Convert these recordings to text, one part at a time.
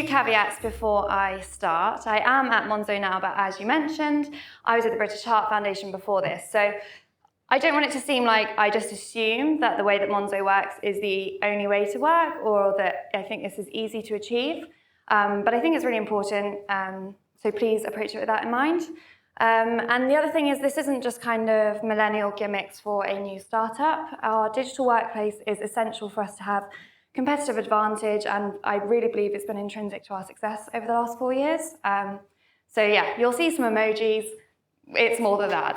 2 caveats before I start. I am at Monzo now, but as you mentioned, I was at the British Heart Foundation before this. So I don't want it to seem like I just assume that the way that Monzo works is the only way to work, or that I think this is easy to achieve. But I think it's really important, so please approach it with that in mind. And the other thing is, this isn't just kind of millennial gimmicks for a new startup. Our digital workplace is essential for us to have competitive advantage, and I really believe it's been intrinsic to our success over the last 4 years. So yeah, you'll see some emojis. It's more than that,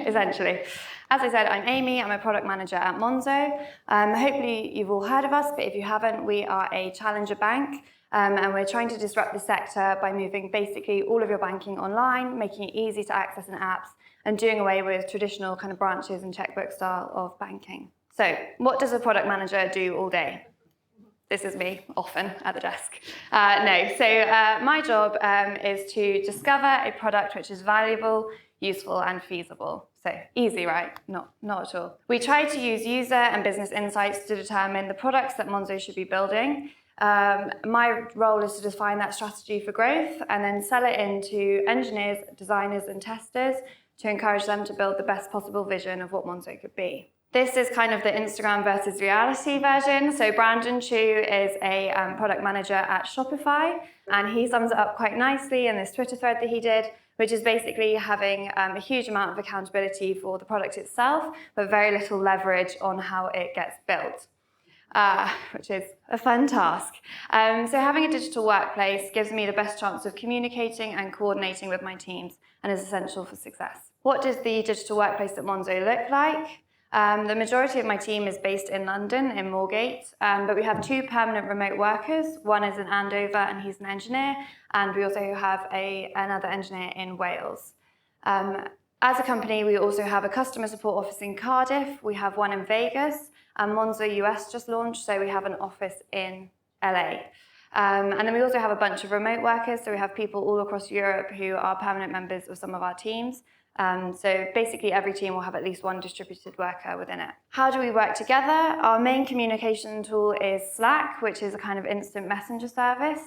essentially. As I said, I'm Amy. I'm a product manager at Monzo. Hopefully you've all heard of us, but if you haven't, we are a challenger bank, and we're trying to disrupt the sector by moving basically all of your banking online, making it easy to access in apps, and doing away with traditional kind of branches and checkbook style of banking. So what does a product manager do all day? This is me, often, at the desk. My job is to discover a product which is valuable, useful, and feasible. So easy, right? Not at all. We try to use user and business insights to determine the products that Monzo should be building. My role is to define that strategy for growth and then sell it into engineers, designers, and testers to encourage them to build the best possible vision of what Monzo could be. This is kind of the Instagram versus reality version. So Brandon Chu is a product manager at Shopify, and he sums it up quite nicely in this Twitter thread that he did, which is basically having a huge amount of accountability for the product itself, but very little leverage on how it gets built, which is a fun task. So having a digital workplace gives me the best chance of communicating and coordinating with my teams, and is essential for success. What does the digital workplace at Monzo look like? The majority of my team is based in London, in Moorgate, but we have 2 permanent remote workers. One is in Andover, and he's an engineer, and we also have another engineer in Wales. As a company, we also have a customer support office in Cardiff. We have one in Vegas, and Monzo US just launched, so we have an office in LA. And then we also have a bunch of remote workers, so we have people all across Europe who are permanent members of some of our teams. So basically every team will have at least one distributed worker within it. How do we work together? Our main communication tool is Slack, which is a kind of instant messenger service.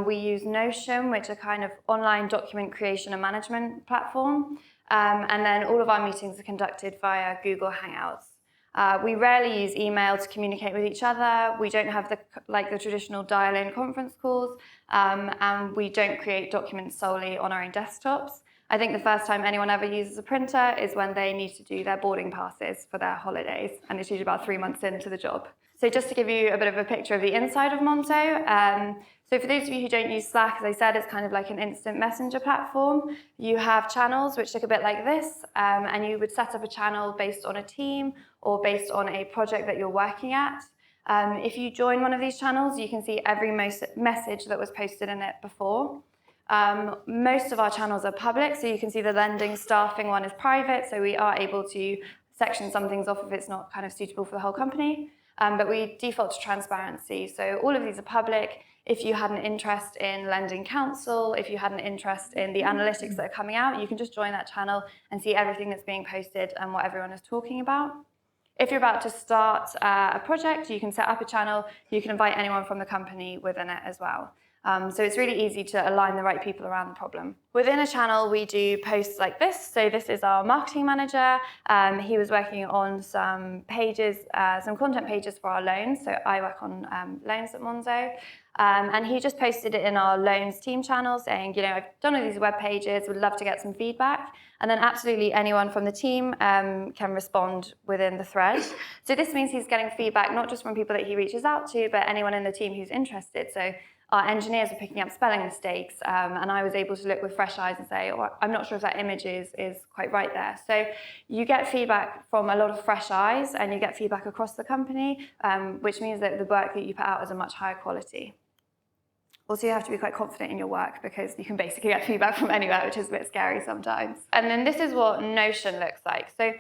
We use Notion, which is a kind of online document creation and management platform. And then all of our meetings are conducted via Google Hangouts. We rarely use email to communicate with each other. We don't have the traditional dial-in conference calls, and we don't create documents solely on our own desktops. I think the first time anyone ever uses a printer is when they need to do their boarding passes for their holidays, and it's usually about 3 months into the job. So just to give you a bit of a picture of the inside of Monzo, so for those of you who don't use Slack, as I said, it's kind of like an instant messenger platform. You have channels which look a bit like this, and you would set up a channel based on a team or based on a project that you're working at. If you join one of these channels, you can see every message that was posted in it before. Most of our channels are public, so you can see the lending staffing one is private, so we are able to section some things off if it's not kind of suitable for the whole company, but we default to transparency. So all of these are public. If you had an interest in lending counsel, if you had an interest in the analytics that are coming out, you can just join that channel and see everything that's being posted and what everyone is talking about. If you're about to start a project, you can set up a channel. You can invite anyone from the company within it as well. So it's really easy to align the right people around the problem. Within a channel, we do posts like this. So this is our marketing manager. He was working on some pages, some content pages for our loans. So I work on loans at Monzo. And he just posted it in our loans team channel saying, I've done all these web pages, would love to get some feedback. And then absolutely anyone from the team can respond within the thread. So this means he's getting feedback not just from people that he reaches out to, but anyone in the team who's interested. So our engineers are picking up spelling mistakes, and I was able to look with fresh eyes and say, I'm not sure if that image is quite right there. So you get feedback from a lot of fresh eyes, and you get feedback across the company, which means that the work that you put out is a much higher quality. Also, you have to be quite confident in your work because you can basically get feedback from anywhere, which is a bit scary sometimes. And then this is what Notion looks like. So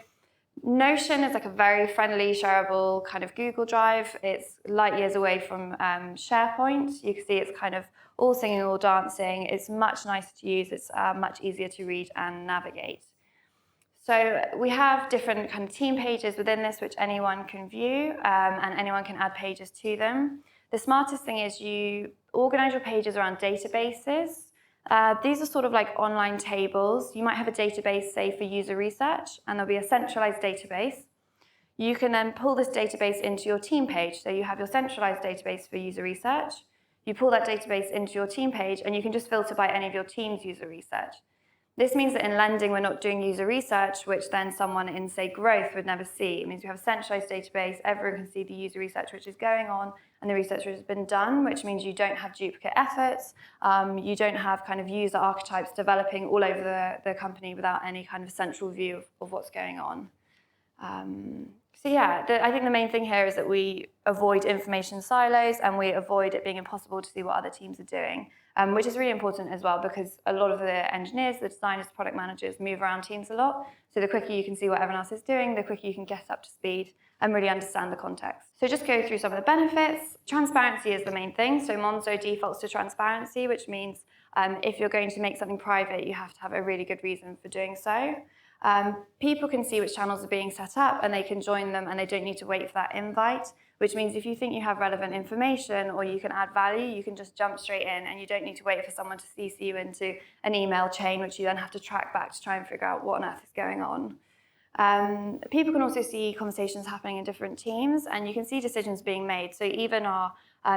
Notion is like a very friendly, shareable kind of Google Drive. It's light years away from SharePoint. You can see it's kind of all singing, all dancing. It's much nicer to use. It's much easier to read and navigate. So we have different kind of team pages within this, which anyone can view, and anyone can add pages to them. The smartest thing is you organize your pages around databases. These are sort of like online tables. You might have a database, say, for user research, and there'll be a centralized database. You can then pull this database into your team page. So you have your centralized database for user research. You pull that database into your team page, and you can just filter by any of your team's user research. This means that in lending, we're not doing user research, which then someone in, say, growth would never see. It means we have a centralized database, everyone can see the user research which is going on and the research which has been done, which means you don't have duplicate efforts, you don't have kind of user archetypes developing all over the company without any kind of central view of what's going on. So yeah, I think the main thing here is that we avoid information silos and we avoid it being impossible to see what other teams are doing, which is really important as well because a lot of the engineers, the designers, product managers move around teams a lot. So the quicker you can see what everyone else is doing, the quicker you can get up to speed and really understand the context. So just go through some of the benefits. Transparency is the main thing. So Monzo defaults to transparency, which means if you're going to make something private, you have to have a really good reason for doing so. People can see which channels are being set up and they can join them and they don't need to wait for that invite, which means if you think you have relevant information or you can add value, you can just jump straight in and you don't need to wait for someone to CC you into an email chain, which you then have to track back to try and figure out what on earth is going on. People can also see conversations happening in different teams and you can see decisions being made. So even our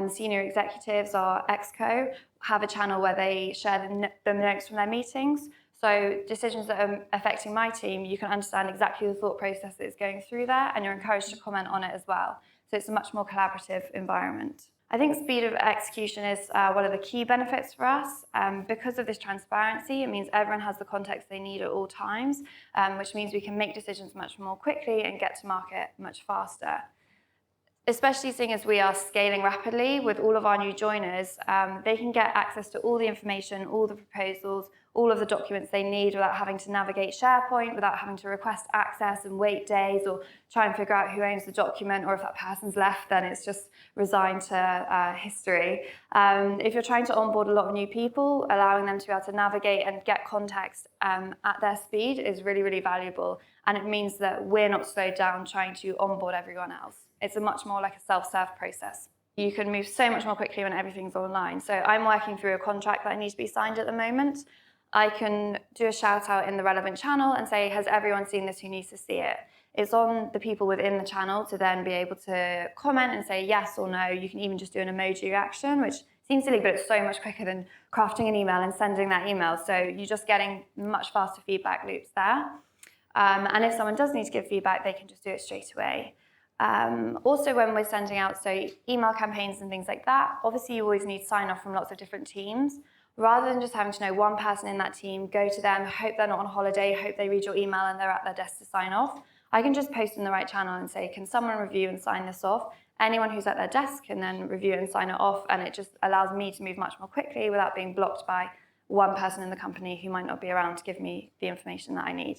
senior executives, our exco, have a channel where they share the notes from their meetings. So decisions that are affecting my team, you can understand exactly the thought process that is going through there and you're encouraged to comment on it as well. So it's a much more collaborative environment. I think speed of execution is one of the key benefits for us. Because of this transparency, it means everyone has the context they need at all times, which means we can make decisions much more quickly and get to market much faster. Especially seeing as we are scaling rapidly with all of our new joiners, they can get access to all the information, all the proposals, all of the documents they need without having to navigate SharePoint, without having to request access and wait days or try and figure out who owns the document, or if that person's left, then it's just resigned to history. If you're trying to onboard a lot of new people, allowing them to be able to navigate and get context at their speed is really, really valuable. And it means that we're not slowed down trying to onboard everyone else. It's a much more like a self-serve process. You can move so much more quickly when everything's online. So I'm working through a contract that needs to be signed at the moment. I can do a shout out in the relevant channel and say, has everyone seen this who needs to see it? It's on the people within the channel to then be able to comment and say yes or no. You can even just do an emoji reaction, which seems silly, but it's so much quicker than crafting an email and sending that email. So you're just getting much faster feedback loops there. And if someone does need to give feedback, they can just do it straight away. Also, when we're sending out email campaigns and things like that, obviously you always need sign off from lots of different teams. Rather than just having to know one person in that team, go to them, hope they're not on holiday, hope they read your email and they're at their desk to sign off, I can just post in the right channel and say, can someone review and sign this off? Anyone who's at their desk can then review and sign it off, and it just allows me to move much more quickly without being blocked by one person in the company who might not be around to give me the information that I need.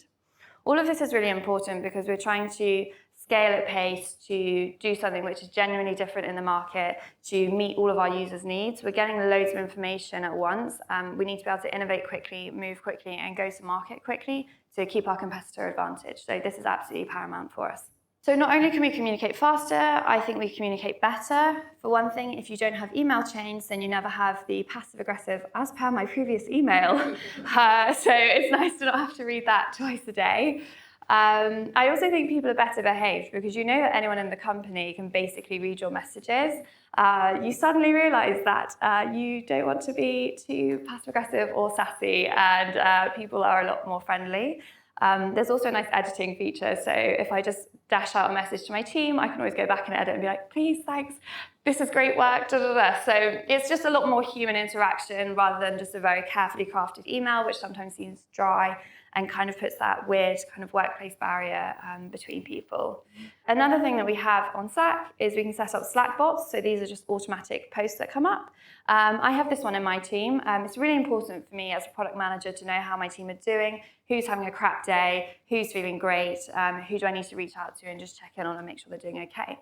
All of this is really important because we're trying to scale at pace to do something which is genuinely different in the market, to meet all of our users' needs. We're getting loads of information at once. We need to be able to innovate quickly, move quickly, and go to market quickly to keep our competitor advantage. So this is absolutely paramount for us. So not only can we communicate faster, I think we communicate better. For one thing, if you don't have email chains, then you never have the passive-aggressive, as per my previous email. So it's nice to not have to read that twice a day. I also think people are better behaved because you know that anyone in the company can basically read your messages. You suddenly realise that you don't want to be too passive-aggressive or sassy, and people are a lot more friendly. There's also a nice editing feature, so if I just dash out a message to my team, I can always go back and edit and be like, please, thanks, this is great work, da, da, da. So it's just a lot more human interaction rather than just a very carefully crafted email, which sometimes seems dry and kind of puts that weird kind of workplace barrier between people. Another thing that we have on Slack is we can set up Slack bots. So these are just automatic posts that come up. I have this one in my team. It's really important for me as a product manager to know how my team are doing, who's having a crap day, who's feeling great, who do I need to reach out to and just check in on and make sure they're doing okay.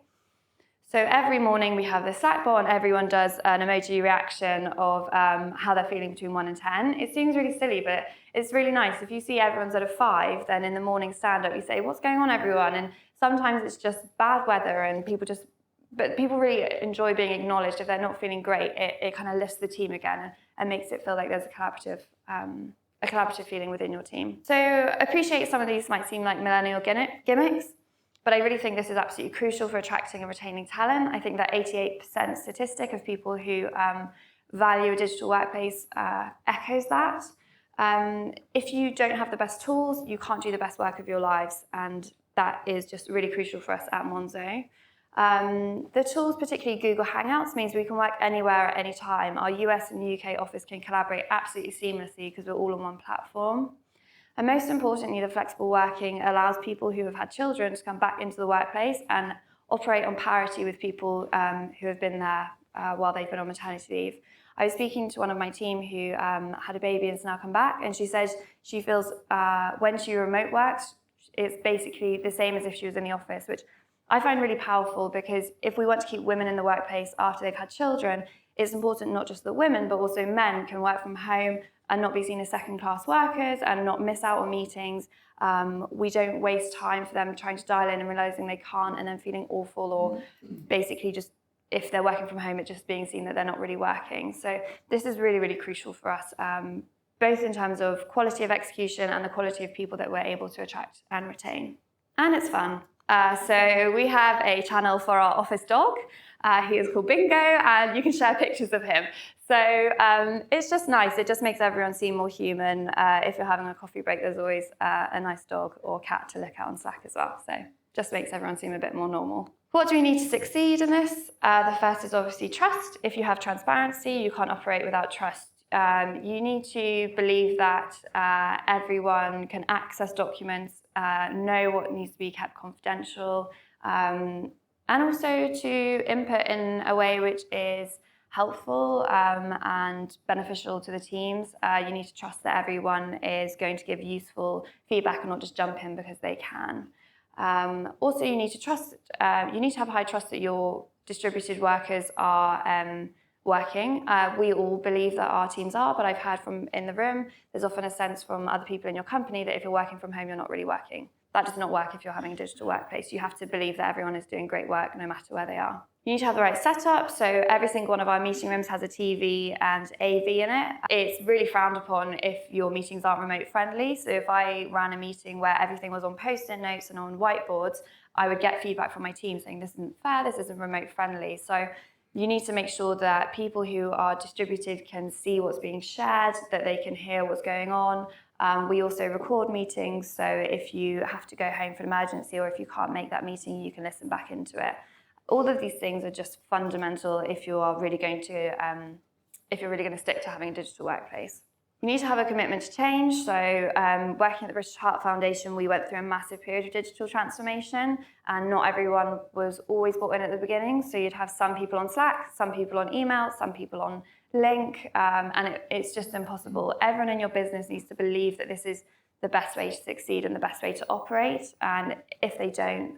So every morning we have the Slack bot and everyone does an emoji reaction of how they're feeling between 1 and 10. It seems really silly, but it's really nice. If you see everyone's at a 5, then in the morning stand-up you say, what's going on everyone? And sometimes it's just bad weather and people just but people really enjoy being acknowledged. If they're not feeling great, it kind of lifts the team again and makes it feel like there's a collaborative feeling within your team. So appreciate some of these might seem like millennial gimmicks, but I really think this is absolutely crucial for attracting and retaining talent. I think that 88% statistic of people who value a digital workplace echoes that. If you don't have the best tools, you can't do the best work of your lives, and that is just really crucial for us at Monzo. The tools, particularly Google Hangouts, means we can work anywhere at any time. Our US and UK office can collaborate absolutely seamlessly because we're all on one platform. And most importantly, the flexible working allows people who have had children to come back into the workplace and operate on parity with people who have been there while they've been on maternity leave. I was speaking to one of my team who had a baby and has now come back, and she says she feels when she remote works, it's basically the same as if she was in the office, which I find really powerful, because if we want to keep women in the workplace after they've had children, it's important not just that women, but also men can work from home and not be seen as second-class workers and not miss out on meetings. We don't waste time for them trying to dial in and realising they can't and then feeling awful, or basically just, if they're working from home, it just being seen that they're not really working. So this is really, really crucial for us, both in terms of quality of execution and the quality of people that we're able to attract and retain. And it's fun. So we have a channel for our office dog. He is called Bingo, and you can share pictures of him. So it's just nice. It just makes everyone seem more human. If you're having a coffee break, there's always a nice dog or cat to look at on Slack as well. So just makes everyone seem a bit more normal. What do we need to succeed in this? The first is obviously trust. If you have transparency, you can't operate without trust. You need to believe that everyone can access documents, know what needs to be kept confidential, and also to input in a way which is helpful and beneficial to the teams. You need to trust that everyone is going to give useful feedback and not just jump in because they can. Also, you need to trust. You need to have high trust that your distributed workers are working. We all believe that our teams are, but I've heard from in the room, there's often a sense from other people in your company that if you're working from home, you're not really working. That does not work if you're having a digital workplace. You have to believe that everyone is doing great work no matter where they are. You need to have the right setup. So every single one of our meeting rooms has a TV and AV in it. It's really frowned upon if your meetings aren't remote friendly. So if I ran a meeting where everything was on post-it notes and on whiteboards, I would get feedback from my team saying this isn't fair, this isn't remote friendly. So you need to make sure that people who are distributed can see what's being shared, that they can hear what's going on. We also record meetings, so if you have to go home for an emergency or if you can't make that meeting, you can listen back into it. All of these things are just fundamental if you are really going to stick to having a digital workplace. You need to have a commitment to change. So working at the British Heart Foundation, we went through a massive period of digital transformation, and not everyone was always bought in at the beginning. So you'd have some people on Slack, some people on email, some people on Link, and it's just impossible. Everyone in your business needs to believe that this is the best way to succeed and the best way to operate. And if they don't,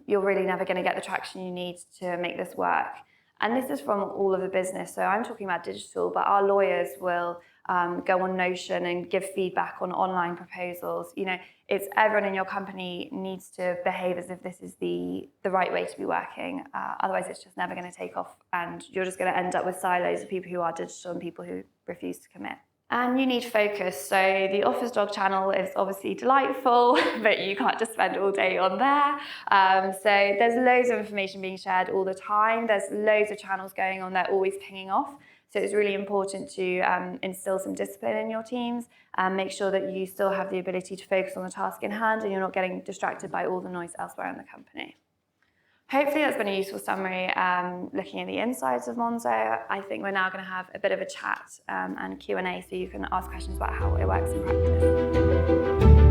you're really never going to get the traction you need to make this work. And this is from all of the business. So I'm talking about digital, but our lawyers will go on Notion and give feedback on online proposals. You know, it's everyone in your company needs to behave as if this is the right way to be working. Otherwise, it's just never going to take off, and you're just going to end up with silos of people who are digital and people who refuse to commit. And you need focus. So the Office Dog channel is obviously delightful, but you can't just spend all day on there. So there's loads of information being shared all the time. There's loads of channels going on. They're always pinging off. So it's really important to instill some discipline in your teams and make sure that you still have the ability to focus on the task in hand and you're not getting distracted by all the noise elsewhere in the company. Hopefully that's been a useful summary looking at the insides of Monzo. I think we're now going to have a bit of a chat and Q&A so you can ask questions about how it works in practice.